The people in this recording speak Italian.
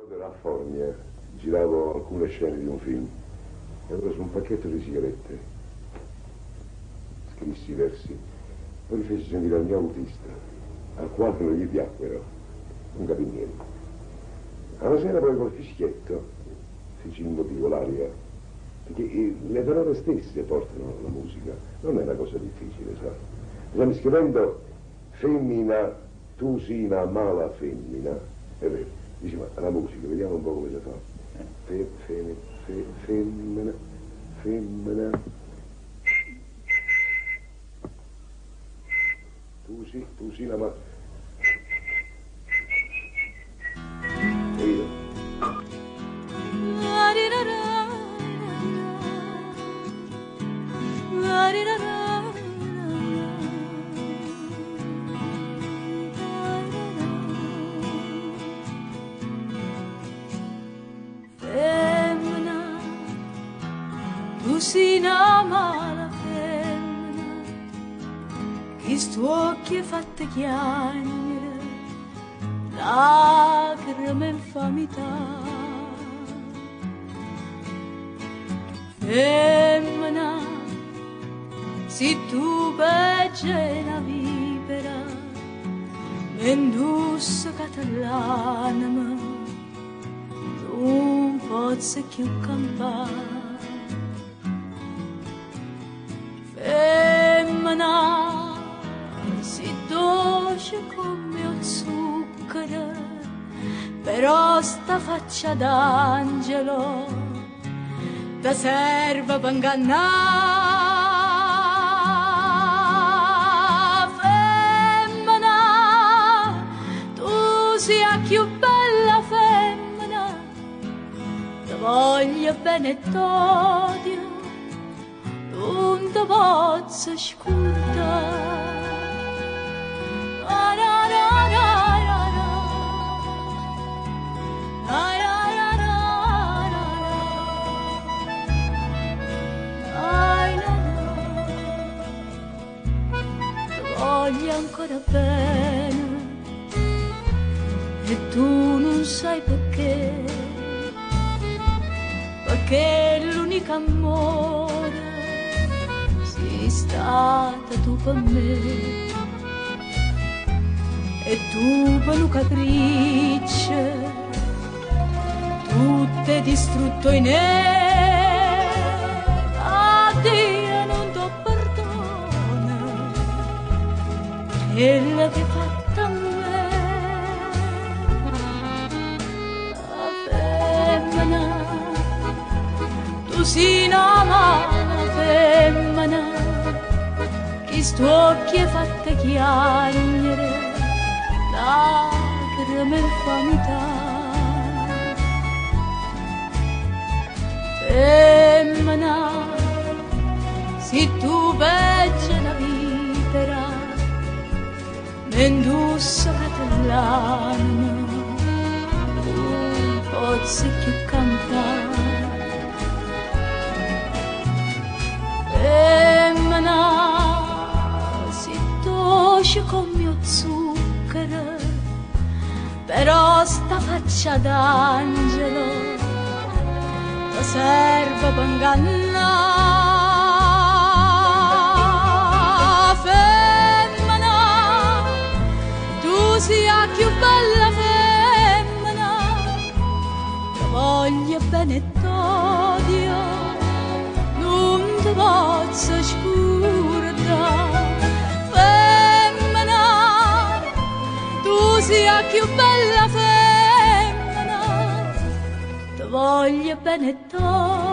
A Formia giravo alcune scene di un film e avevo preso un pacchetto di sigarette, scrissi i versi, poi li feci sentire al mio autista, al quale non gli piacquero, non capì niente. Alla sera poi col fischietto feci il motivo, l'aria, perché le parole stesse portano la musica, non è una cosa difficile, sai? Stiamo scrivendo femmina, tu sii una mala femmina, è vero. Dici, ma la musica, vediamo un po' come si fa. Femmina, femmina. Tu sì la ma... Capito? Si inama la femmina, che stuocchi fatte chiagnere, lacrime e infamità. Femmina, se tu begge una vipera, mendusse catalana, non pozze più campare. Femmina, si dolce come il zucchero, però sta faccia d'angelo ti serve per ingannare. Femmina, tu sia più bella femmina, ti voglio bene e t'odio, non ti posso scordare. Ti voglio ancora bene e tu non sai perché, perché l'unico amore sei stata tu per me. E tu per un capriccio tutte distrutto in me. Addio, non t'ho perdono quella che hai fatto a me. La femmina, tu sei una mala femmina, che stuocchi hai fatte chiagnere, lacrime e infamità. Femmina, se tu begge una vipera, mendusse catellana, non pozzi più campare. Femmina, si dolce come mio zucchero, però sta faccia d'angelo ti serve per ingannare. Femmina, tu sia più bella femmina, ti voglio bene e t'odio, non ti posso scordare. Femmina, tu sia più bella femmina, ti voglio bene e t'odio,